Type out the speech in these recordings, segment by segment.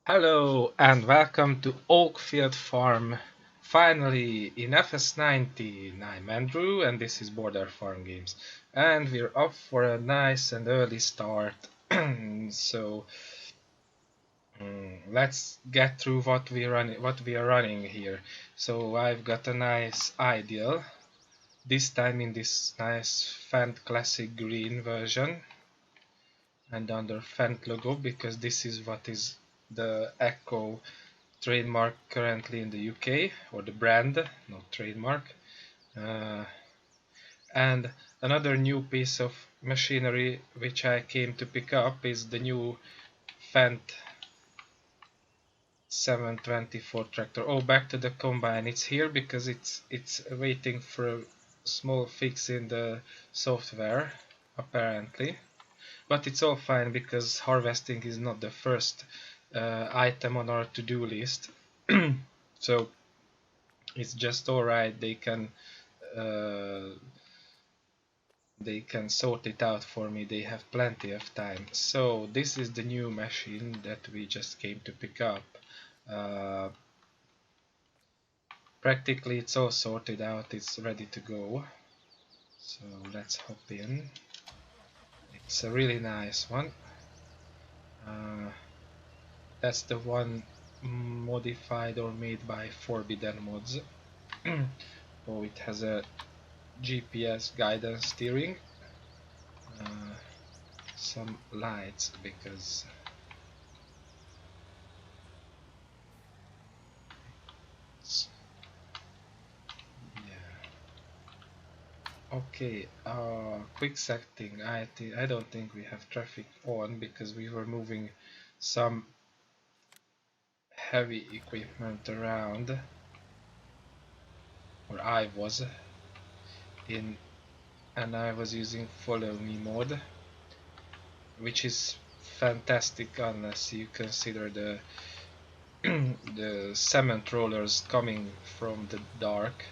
Hello and welcome to Oakfield Farm. Finally, in FS19, I'm Andrew and this is Border Farm Games. And we're off for a nice and early start. so let's get through what we are running here. So I've got a nice ideal, this time in this nice Fendt Classic Green version and under Fendt logo, because this is what is the Echo trademark currently in the UK, or the brand, not trademark. Uh, and another new piece of machinery which I came to pick up is the new Fendt 724 tractor. Oh, back to the combine. It's here because it's waiting for a small fix in the software, apparently. But it's all fine because harvesting is not the first item on our to-do list. So it's just alright. Uh, they can sort it out for me. They have plenty of time. So this is the new machine that we just came to pick up. Uh, Practically it's all sorted out. It's ready to go. So let's hop in. It's a really nice one. Uh, that's the one modified or made by Forbidden Mods. Oh, it has a GPS guidance steering, uh, some lights because yeah. Okay, quick setting. I don't think we have traffic on because we were moving some heavy equipment around, or I was in, and I was using follow me mode, which is fantastic unless you consider the the cement rollers coming from the dark.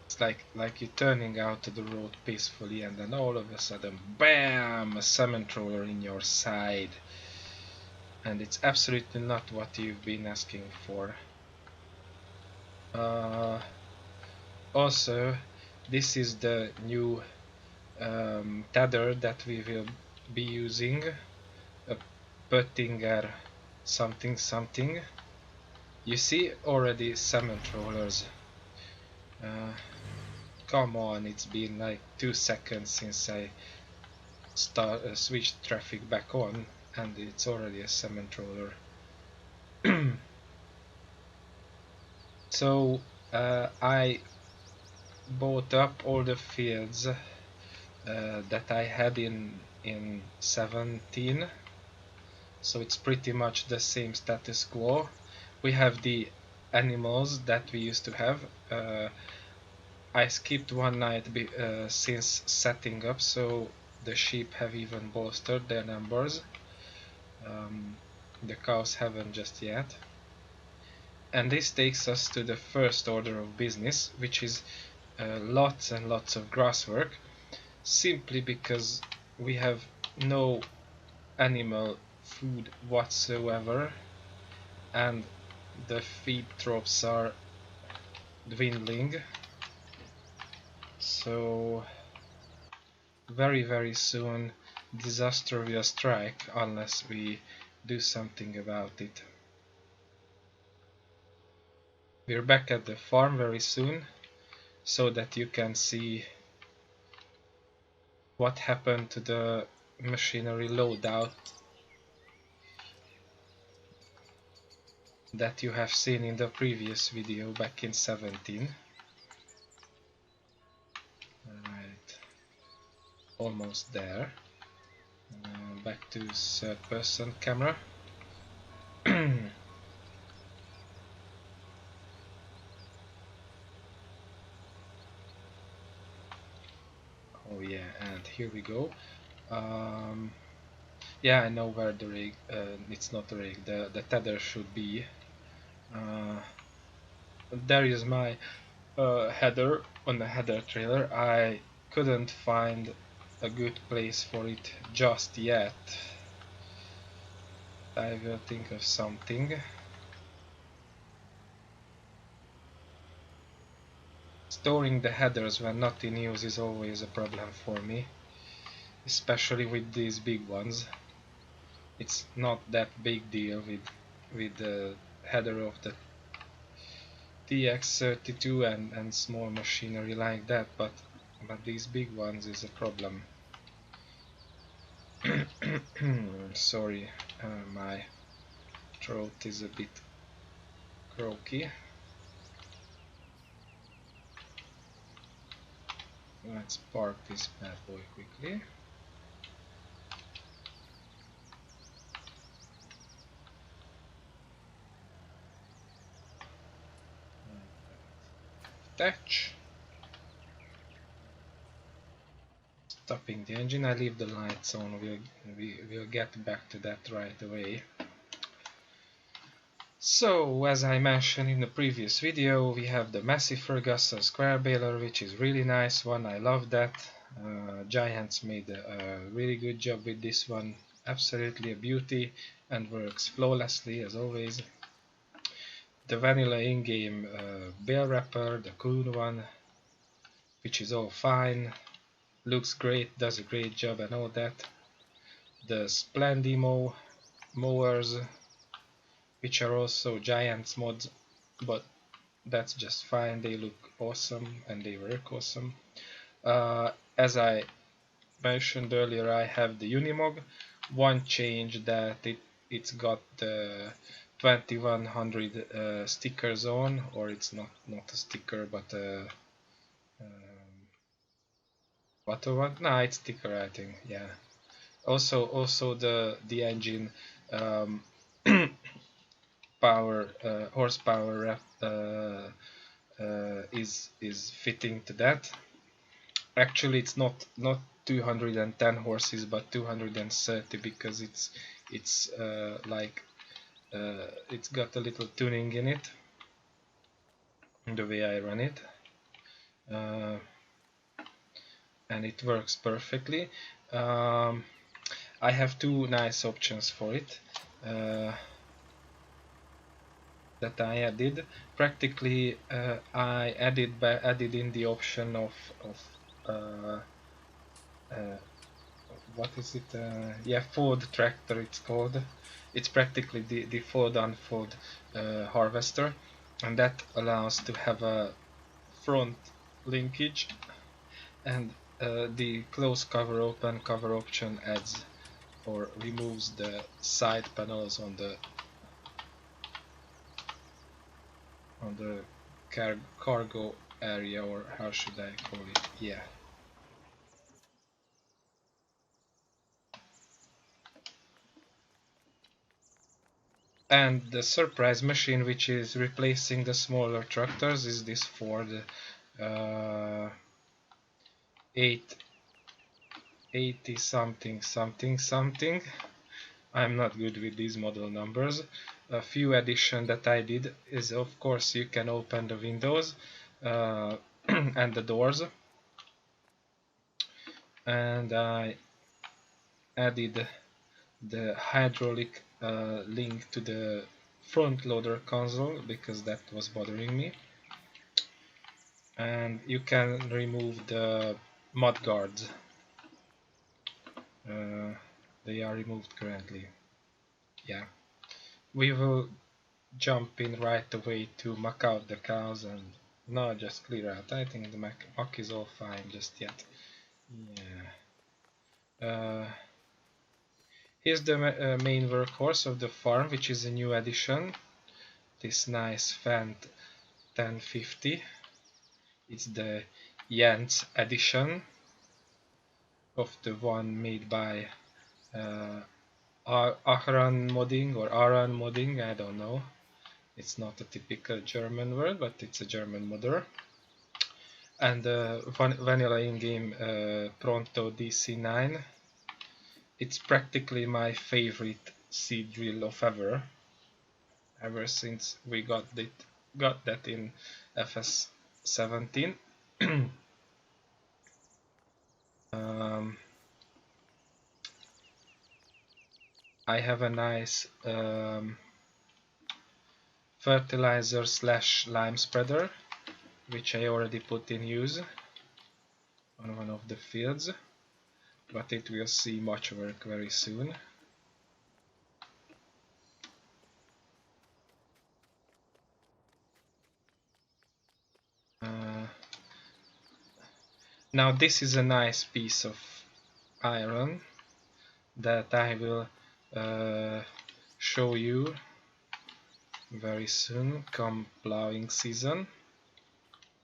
It's like you're turning out to the road peacefully and then all of a sudden, BAM! A cement roller in your side. And it's absolutely not what you've been asking for. Uh, Also, this is the new tether that we will be using. A Puttinger something something. You see already cement rollers. Uh, Come on, it's been like 2 seconds since I switched traffic back on and it's already a cement roller. So I bought up all the fields that I had in 17, so it's pretty much the same status quo. We have the animals that we used to have. I skipped one night since setting up, so the sheep have even bolstered their numbers. The cows haven't just yet. And this takes us to the first order of business, which is lots and lots of grass work, simply because we have no animal food whatsoever, and the feed drops are dwindling. So very soon disaster will strike unless we do something about it. We're back at the farm very soon so that you can see what happened to the machinery loadout that you have seen in the previous video back in 17. Alright, almost there. Back to third person camera. Oh yeah, and here we go. Yeah, I know where the rig, it's not the rig, the tether should be. There is my header on the header trailer. I couldn't find a good place for it just yet. I will think of something. Storing the headers when not in use is always a problem for me, especially with these big ones. It's not that big deal with the header of the TX32 and small machinery like that, but these big ones is a problem. Sorry, my throat is a bit croaky. Let's park this bad boy quickly. Attach. Stopping the engine. I leave the lights on. We'll get back to that right away. So, as I mentioned in the previous video, we have the Massey Ferguson square baler, which is really nice one. I love that. Giants made a really good job with this one. Absolutely a beauty and works flawlessly as always. The vanilla in-game bale wrapper, the cool one, which is all fine. Looks great, does a great job and all that. The Splendimo mowers, which are also Giants mods, but that's just fine. They look awesome and they work awesome. As I mentioned earlier, I have the Unimog. One change that it's got the 2100 stickers on, or it's not a sticker but a what or what? No, it's sticker I think. Yeah. Also the engine power horsepower is fitting to that. Actually, it's not 210 horses, but 230 because it's like it's got a little tuning in it. The way I run it, and it works perfectly. I have two nice options for it. That I added. Practically, I added in the option of uh, uh, what is it? Yeah, Ford tractor. It's called. It's practically the Ford unfold harvester, and that allows to have a front linkage, and the close cover open cover option adds or removes the side panels on the cargo area, or how should I call it? Yeah. And the surprise machine, which is replacing the smaller tractors, is this Ford 880 something something something. I'm not good with these model numbers. A few addition that I did is, of course, you can open the windows and the doors, and I added the hydraulic link to the front loader console because that was bothering me, and you can remove the mud guards. They are removed currently. Yeah, we will jump in right away to muck out the cows and not just clear out. I think the muck is all fine just yet. Yeah. Here's the main workhorse of the farm, which is a new addition. This nice Fendt 1050. It's the Jens edition of the one made by Aran modding or Aran modding, I don't know. It's not a typical German word, but it's a German modder. And vanilla in-game Pronto DC9. It's practically my favorite seed drill of ever since we got that in FS17. Um, I have a nice fertilizer slash lime spreader, which I already put in use on one of the fields, but it will see much work very soon. Now this is a nice piece of iron that I will show you very soon come plowing season.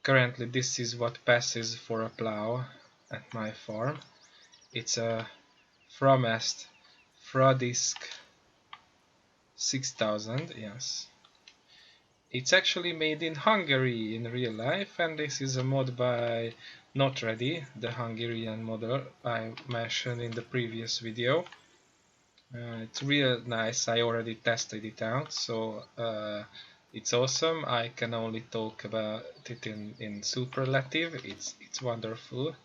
Currently this is what passes for a plow at my farm. It's a Fromest Frodisk 6000, yes. It's actually made in Hungary in real life, and this is a mod by Not Ready, the Hungarian model I mentioned in the previous video. It's real nice. I already tested it out, so it's awesome. I can only talk about it in superlative. It's wonderful.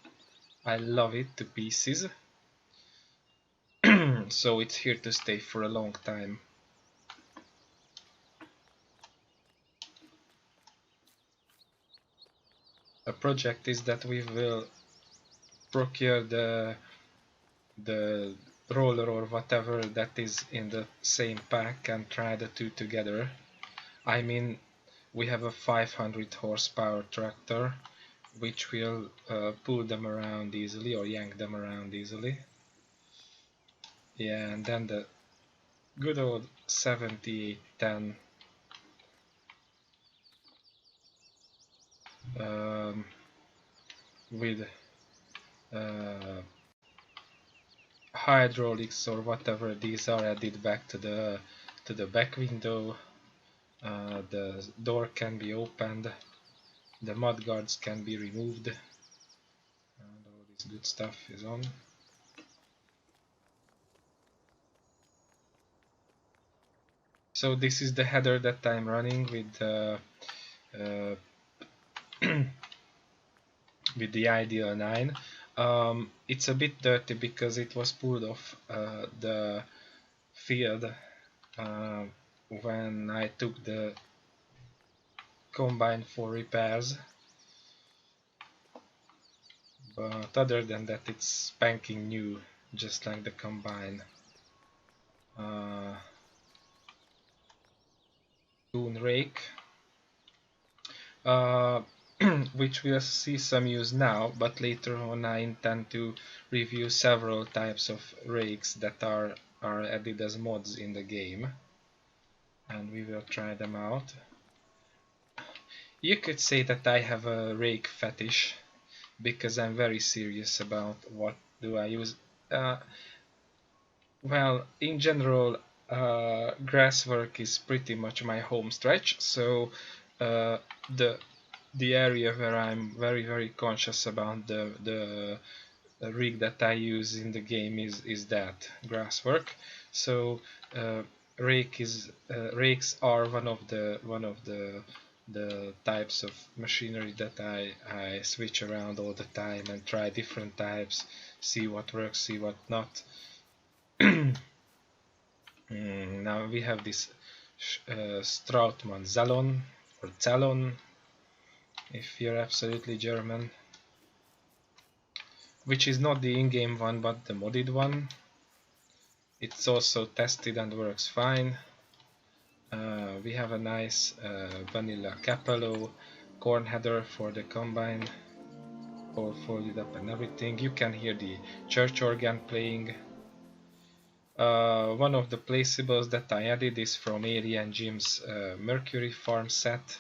I love it to pieces. So it's here to stay for a long time. A project is that we will procure the roller or whatever that is in the same pack and try the two together. I mean, we have a 500 horsepower tractor which will pull them around easily or yank them around easily. Yeah, and then the good old 7810 with uh, hydraulics or whatever these are added back to the back window. The door can be opened, the mud guards can be removed, and all this good stuff is on. So this is the header that I'm running with with the Ideal 9. It's a bit dirty because it was pulled off the field when I took the combine for repairs, but other than that it's spanking new, just like the combine. Toon rake, which we'll see some use now, but later on I intend to review several types of rakes that are added as mods in the game, and we will try them out. You could say that I have a rake fetish, because I'm very serious about what do I use. Well, in general, grass work is pretty much my home stretch, so the area where I'm very conscious about the rig that I use in the game is that grass work. So rakes are one of the types of machinery that I switch around all the time and try different types, see what works, see what not. Now we have this Strautmann Zalon or Zalon, if you're absolutely German, which is not the in-game one but the modded one. It's also tested and works fine. We have a nice vanilla Capello corn header for the combine, all folded up and everything. You can hear the church organ playing. One of the placeables that I added is from Alien Jim's Mercury Farm set,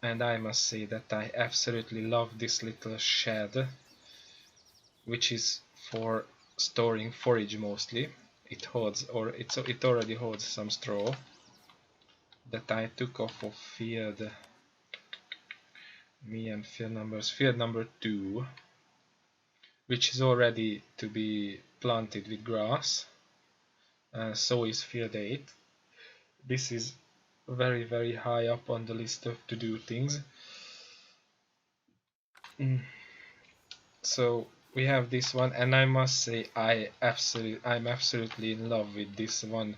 and I must say that I absolutely love this little shed, which is for storing forage mostly. It holds, or it already holds some straw that I took off of field field number 2, which is already to be planted with grass. So is field 8. This is very high up on the list of to do things. So we have this one, and I must say I'm absolutely in love with this one.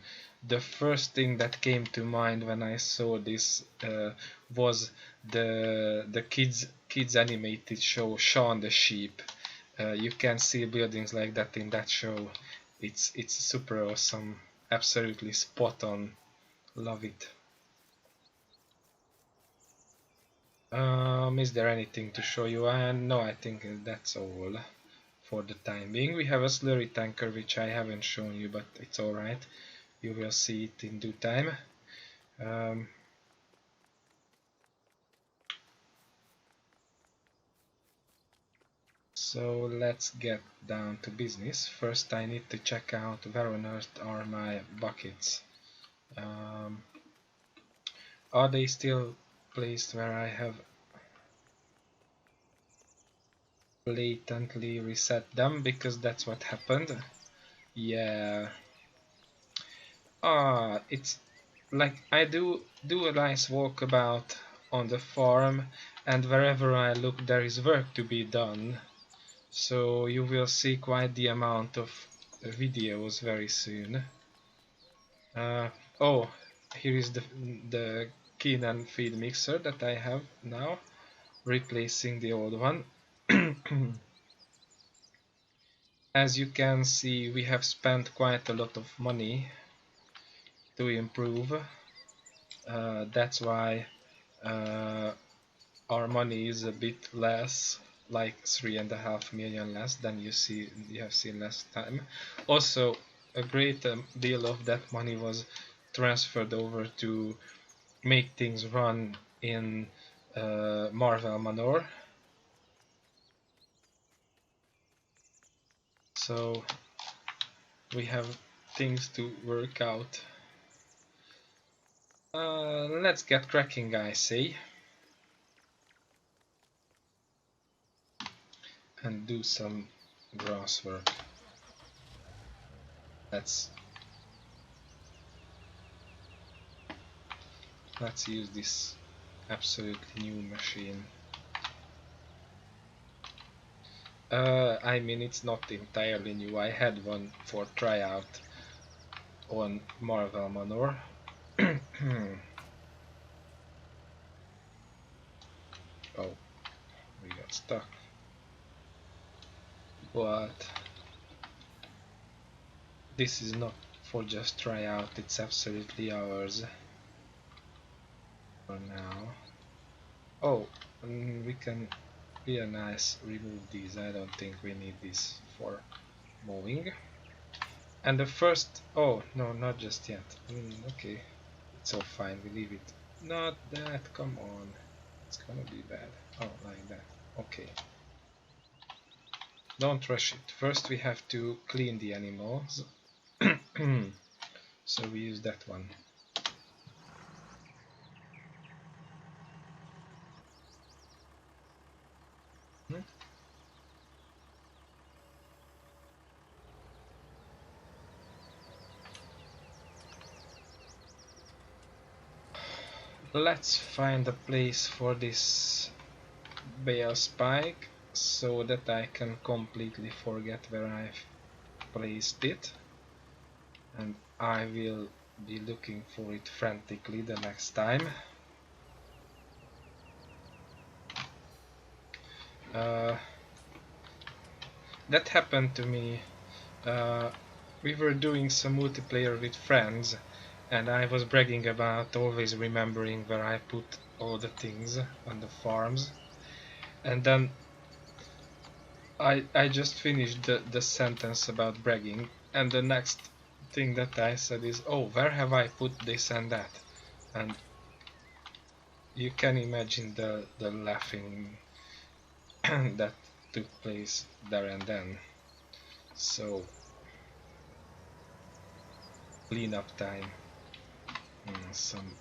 The first thing that came to mind when I saw this was the kids animated show Shaun the Sheep. You can see buildings like that in that show. It's super awesome, absolutely spot on. Love it. Is there anything to show you? No, I think that's all for the time being. We have a slurry tanker which I haven't shown you, but it's alright. You will see it in due time. Um, so let's get down to business. First I need to check out where on earth are my buckets. Are they still placed where I have blatantly reset them? Because that's what happened. Yeah. It's like I do a nice walkabout on the farm, and wherever I look there is work to be done. So you will see quite the amount of videos very soon. Oh, here is the clean and feed mixer that I have now, replacing the old one. As you can see, we have spent quite a lot of money to improve. That's why our money is a bit less, like 3.5 million less than you have seen last time. Also, a great deal of that money was transferred over to make things run in Marvel Manor. So we have things to work out. Let's get cracking, I say, and do some grass work. Let's use this absolutely new machine. I mean, it's not entirely new. I had one for tryout on Marvel Manor. Oh, we got stuck. But this is not for just tryout, it's absolutely ours for now. Oh, we can be nice remove these. I don't think we need this for mowing. And the first, oh no, not just yet. Okay, it's all fine, we leave it. Not that, come on, it's gonna be bad. Oh, like that. Okay, don't rush it. First we have to clean the animals. So we use that one. Let's find a place for this bale spike so that I can completely forget where I've placed it, and I will be looking for it frantically the next time. That happened to me. We were doing some multiplayer with friends, and I was bragging about always remembering where I put all the things on the farms, and then I just finished the sentence about bragging, and the next thing that I said is, oh, where have I put this and that? And you can imagine the laughing that took place there and then. So, cleanup time. Some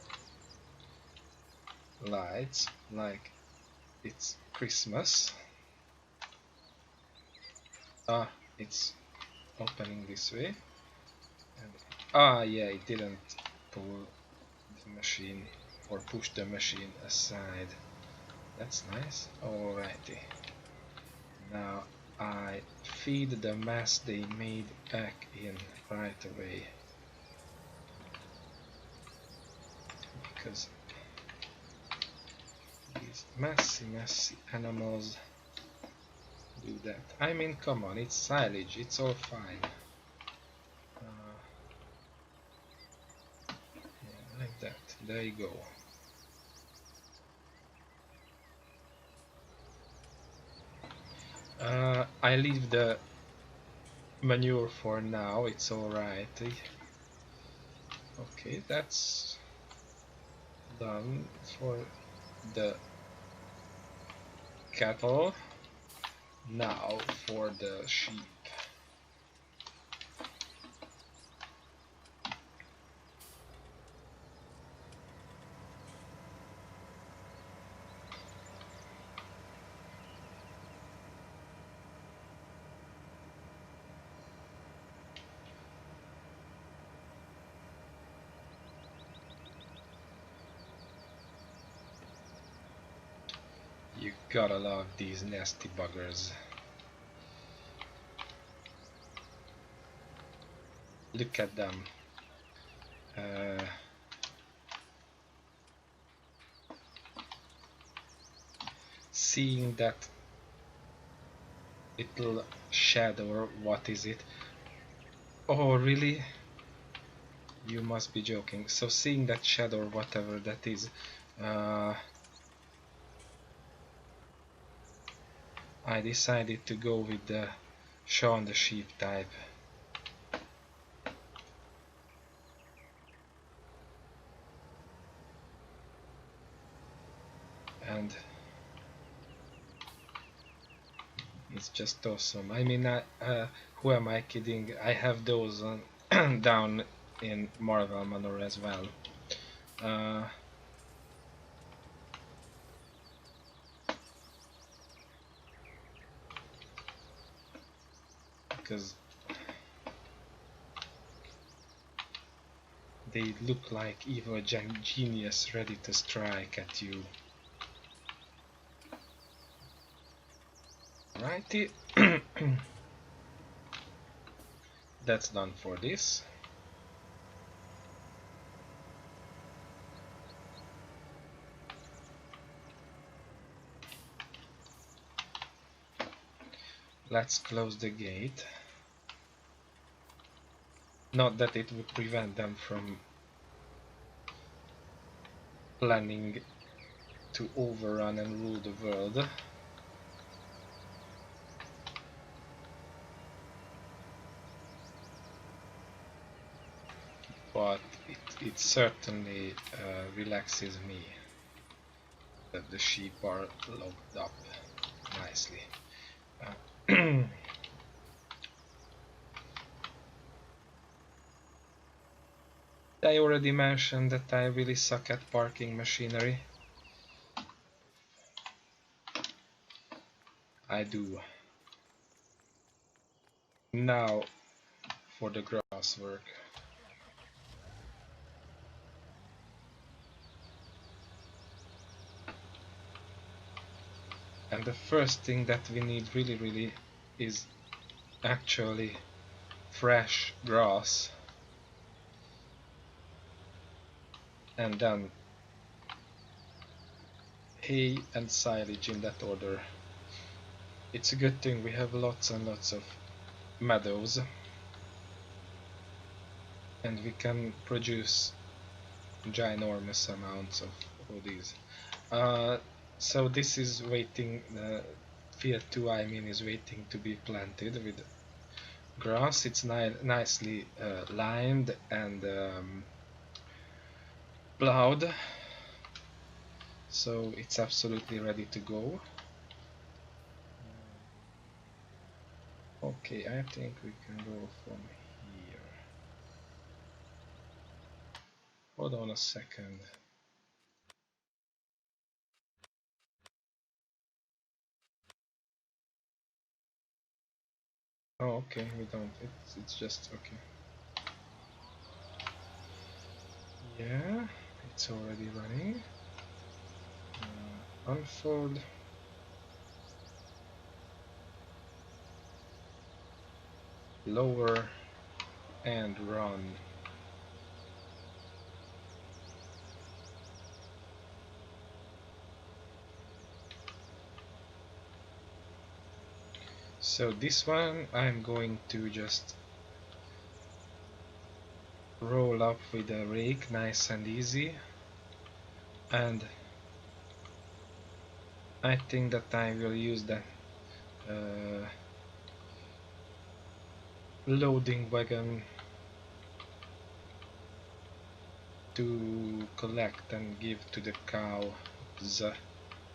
lights, like it's Christmas. It's opening this way. And, yeah, it didn't pull the machine or push the machine aside. That's nice. Alrighty. Now I feed the mess they made back in right away. Because these messy animals do that. I mean, come on, it's silage, it's all fine. Yeah, like that. There you go. I leave the manure for now, it's alright. Okay, that's done for the cattle. Now for the sheep. You gotta love these nasty buggers. Look at them. Seeing that little shadow, what is it? Oh, really? You must be joking. So seeing that shadow, whatever that is, I decided to go with the Shaun the Sheep type. And it's just awesome. I mean, who am I kidding? I have those down in Marvel Manor as well. Because they look like evil genius ready to strike at you. Righty. That's done for this. Let's close the gate. Not that it would prevent them from planning to overrun and rule the world. But it certainly relaxes me that the sheep are locked up nicely. I already mentioned that I really suck at parking machinery. I do. Now for the grass work. And the first thing that we need really is actually fresh grass. And then hay and silage in that order. It's a good thing we have lots and lots of meadows. And we can produce ginormous amounts of all these. So this is waiting, field 2 I mean is waiting to be planted with grass. It's nicely lined and plowed, so it's absolutely ready to go. Okay, I think we can go from here. Hold on a second. Oh, okay, we don't. It's just okay. Yeah, it's already running. Unfold. lower and run. So this one I'm going to just roll up with a rake, nice and easy, and I think that I will use the loading wagon to collect and give to the cows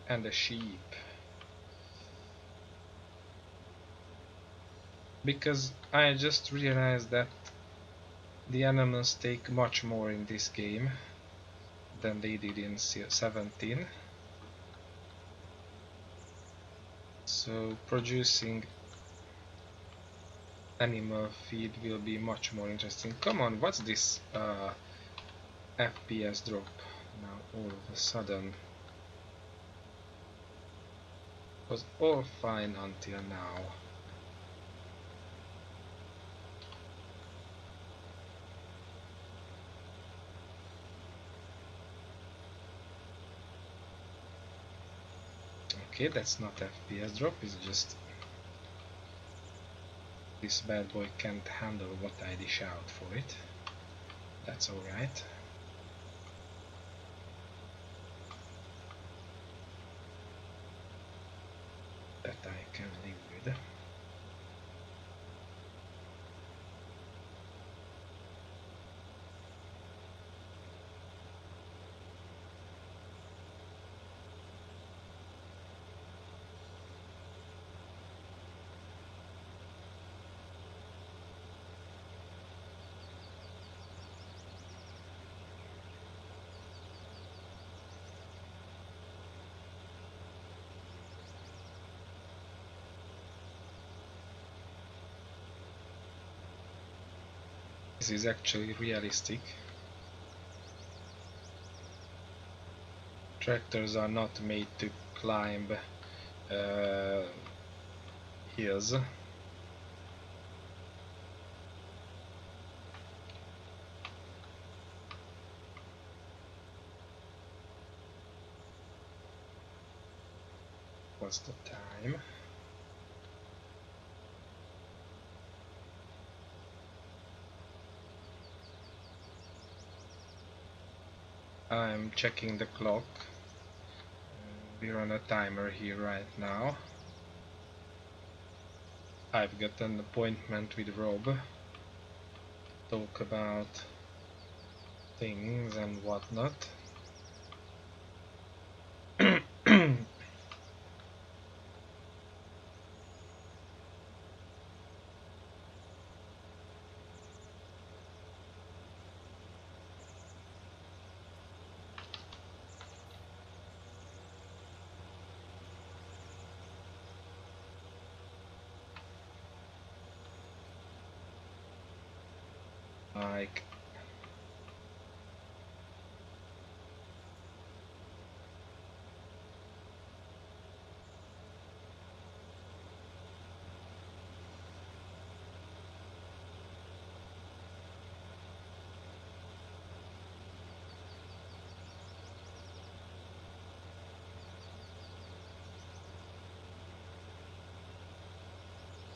and the sheep, because I just realized that the animals take much more in this game than they did in 17. So producing animal feed will be much more interesting. Come on, what's this FPS drop now all of a sudden? It was all fine until now. Okay, that's not FPS drop, it's just this bad boy can't handle what I dish out for it. That's alright. That I can live with. This is actually realistic. Tractors are not made to climb hills. What's the time? I'm checking the clock. We're on a timer here right now. I've got an appointment with Rob. Talk about things and whatnot.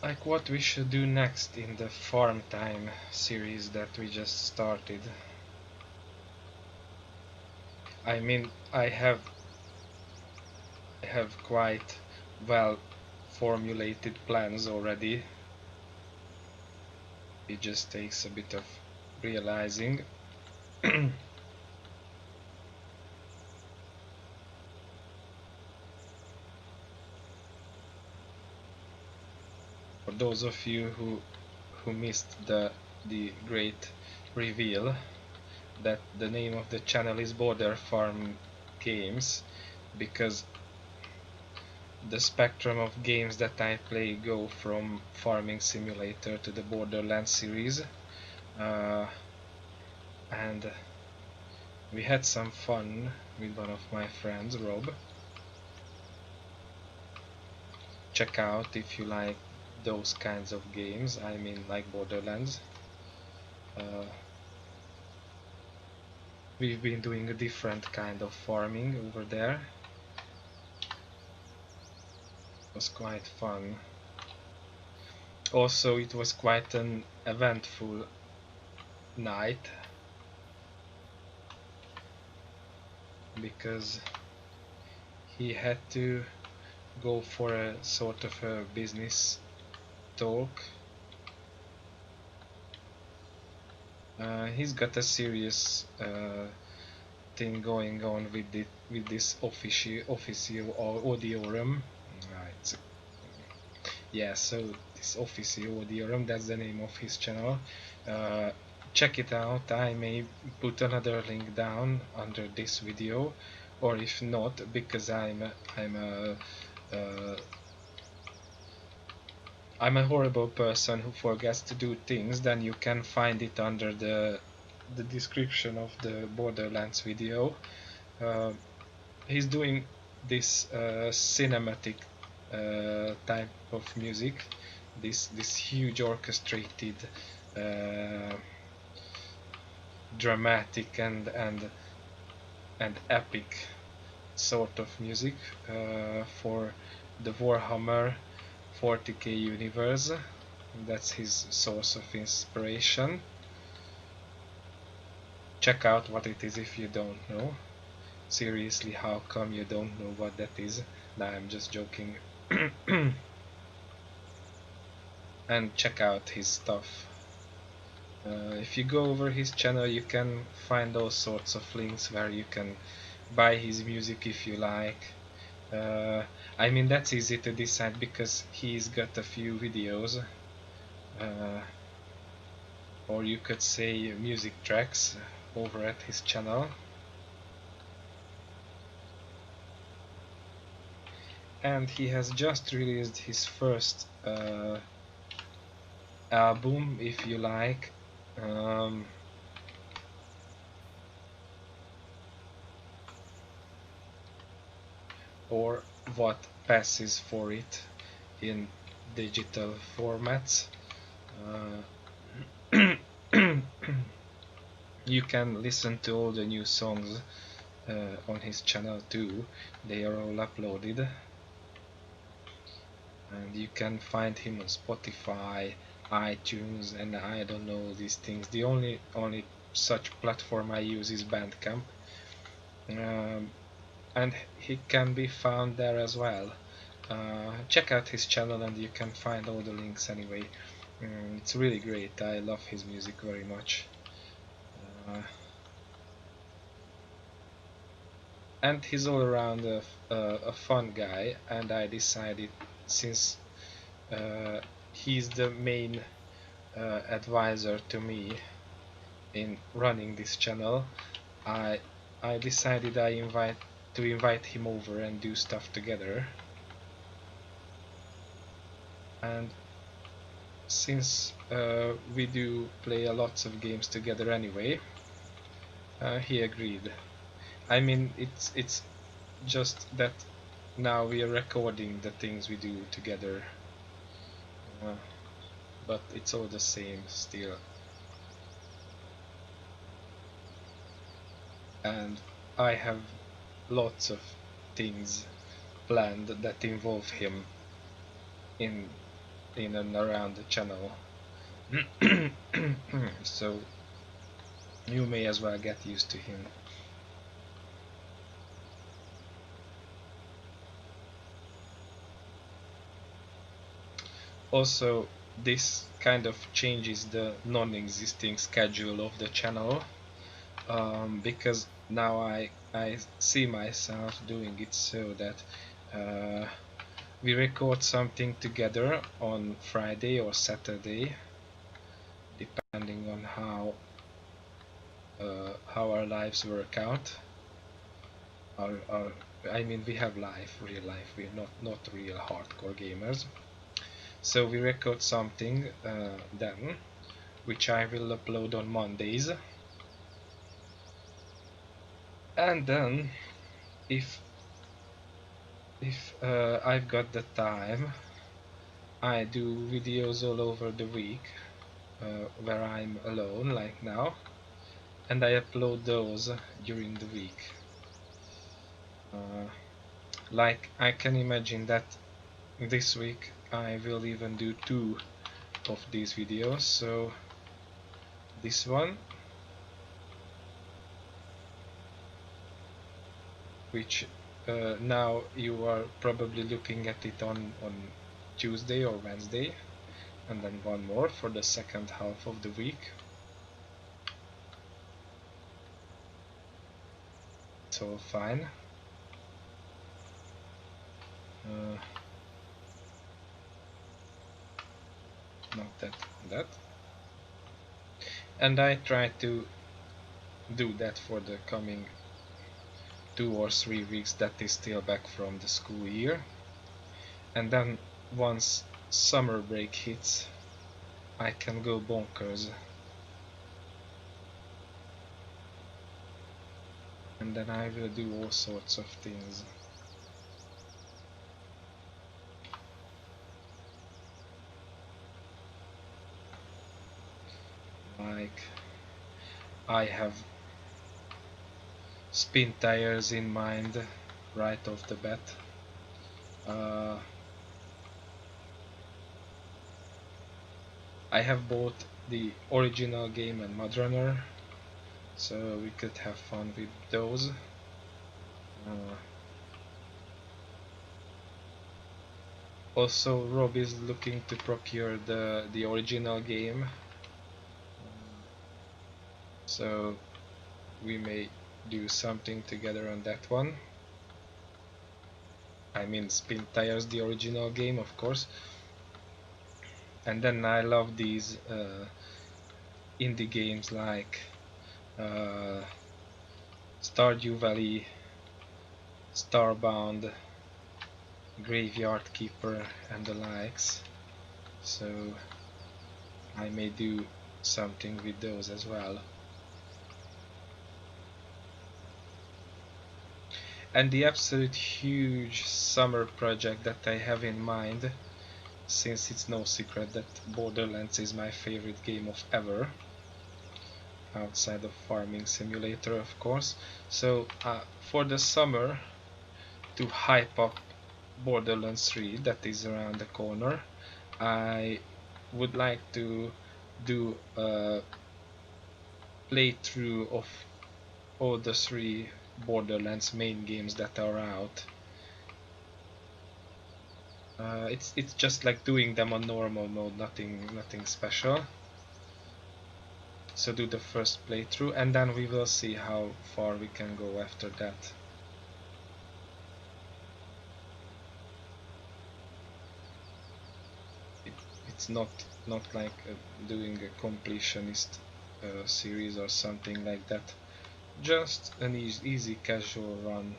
Like, what we should do next in the farm time series that we just started. I mean, I have quite well formulated plans already. It just takes a bit of realizing. For those of you who missed the great reveal that the name of the channel is Border Farm Games, because the spectrum of games that I play go from Farming Simulator to the Borderlands series, and we had some fun with one of my friends, Rob. Check out if you like those kinds of games. I mean, like Borderlands. Uh, we've been doing a different kind of farming over there. It was quite fun. Also, it was quite an eventful night because he had to go for a sort of a business talk. He's got a serious thing going on with this officio audiorum. Right. Yeah, so this officio audiorum, that's the name of his channel. Uh, Check it out. I may put another link down under this video, or if not, because uh, I'm a horrible person who forgets to do things, then you can find it under the description of the Borderlands video. Uh, he's doing this cinematic type of music, this huge orchestrated, uh, dramatic and epic sort of music for the Warhammer 40k universe. That's his source of inspiration. Check out what it is if you don't know. Seriously, how come you don't know what that is? Nah, I'm just joking. And check out his stuff. If you go over his channel, you can find all sorts of links where you can buy his music if you like. Uh, I mean, that's easy to decide because he's got a few videos, or you could say music tracks, over at his channel. And he has just released his first album, if you like. Or what passes for it in digital formats. You can listen to all the new songs on his channel too. They are all uploaded, and you can find him on Spotify, iTunes, and I don't know these things. The only such platform I use is Bandcamp, and he can be found there as well. Check out his channel and you can find all the links anyway. It's really great. I love his music very much. And he's all around a fun guy, and I decided, since he's the main advisor to me in running this channel, I decided to invite him over and do stuff together. And since we do play lots of games together anyway, he agreed. I mean, it's just that now we are recording the things we do together, but it's all the same still. And I have lots of things planned that involve him in and around the channel. So you may as well get used to him. Also, this kind of changes the non-existing schedule of the channel, because now I see myself doing it so that we record something together on Friday or Saturday, depending on how our lives work out. I mean, we have real life. We're not real hardcore gamers. So we record something then, which I will upload on Mondays. And then, if I've got the time, I do videos all over the week where I'm alone, like now, and I upload those during the week. Like I can imagine that this week I will even do 2 of these videos. So this one, which now you are probably looking at it on Tuesday or Wednesday, and then one more for the second half of the week. So fine. Not that. And I try to do that for the coming 2 or 3 weeks that is still back from the school year. And then once summer break hits, I can go bonkers. And then I will do all sorts of things. Like I have spin tires in mind right off the bat. I have bought the original game and Mudrunner, so we could have fun with those. Also, Rob is looking to procure the original game, so we may do something together on that one. I mean, Spin Tires, the original game, of course. And then I love these indie games like Stardew Valley, Starbound, Graveyard Keeper, and the likes. So I may do something with those as well. And the absolute huge summer project that I have in mind, since it's no secret that Borderlands is my favorite game of ever, outside of Farming Simulator, of course. So for the summer, to hype up Borderlands 3 that is around the corner, I would like to do a playthrough of all the 3 Borderlands main games that are out. It's just like doing them on normal mode, nothing special. So do the first playthrough, and then we will see how far we can go after that. It's not like doing a completionist series or something like that. Just an easy casual run.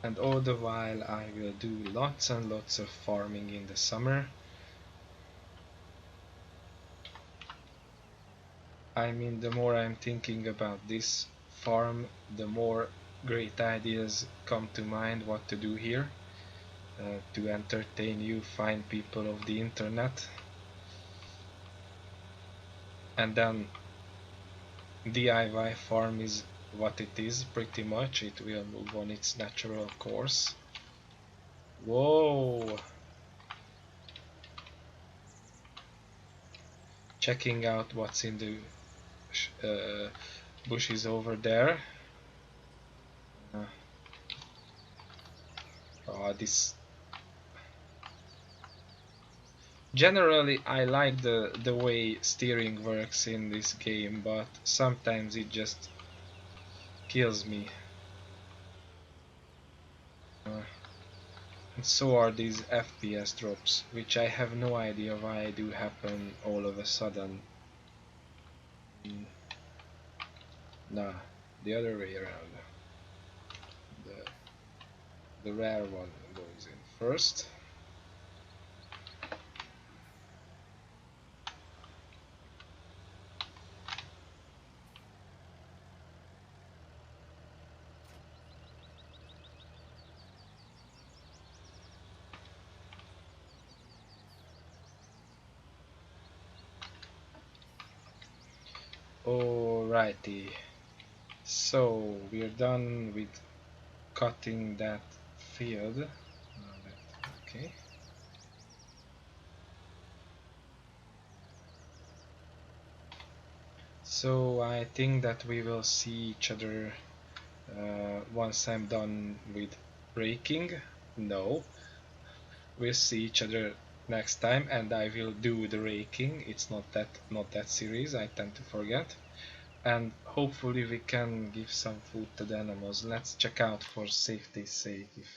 And all the while I will do lots and lots of farming in the summer. I mean, the more I'm thinking about this farm, the more great ideas come to mind what to do here to entertain you fine people of the internet. And then DIY farm is what it is, pretty much. It will move on its natural course. Whoa! Checking out what's in the bushes over there. This. Generally, I like the way steering works in this game, but sometimes it just kills me. And so are these FPS drops, which I have no idea why do happen all of a sudden. Nah, the other way around. The rare one goes in first. Alrighty, so we're done with cutting that field. Okay. So I think that we will see each other once I'm done with raking. No, we'll see each other next time, and I will do the raking. It's not that serious. I tend to forget. And hopefully we can give some food to the animals. Let's check out for safety's sake if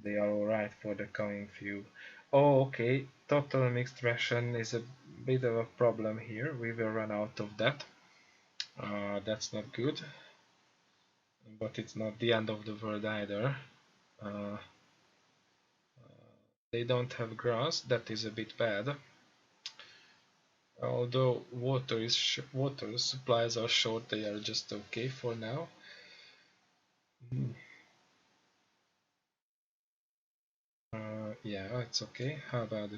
they are alright for the coming few. Oh, okay. Total mixed ration is a bit of a problem here. We will run out of that. That's not good, but it's not the end of the world either. Uh, they don't have grass. That is a bit bad. Although water supplies are short, they are just okay for now. Mm. Yeah, it's okay. How about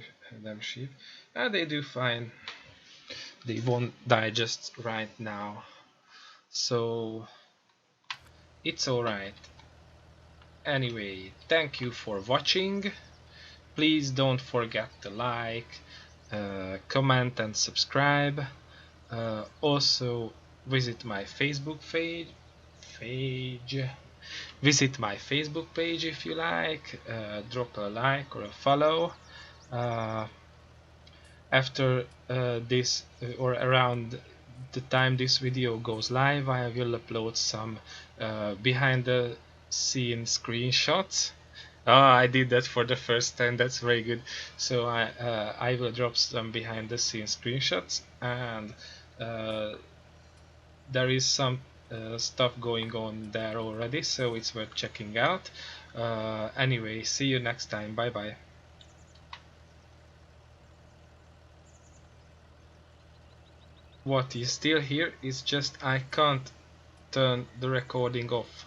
them sheep? They do fine. They won't digest right now, so it's alright. Anyway, thank you for watching. Please don't forget to like, comment and subscribe. Also visit my Facebook page. Visit my Facebook page if you like. Drop a like or a follow. Uh, After this or around the time this video goes live, I will upload some behind the scene screenshots. I did that for the first time. That's very good. So I will drop some behind the scenes screenshots, and uh, there is some stuff going on there already, so it's worth checking out. Anyway, see you next time. Bye bye. What is still here is just I can't turn the recording off.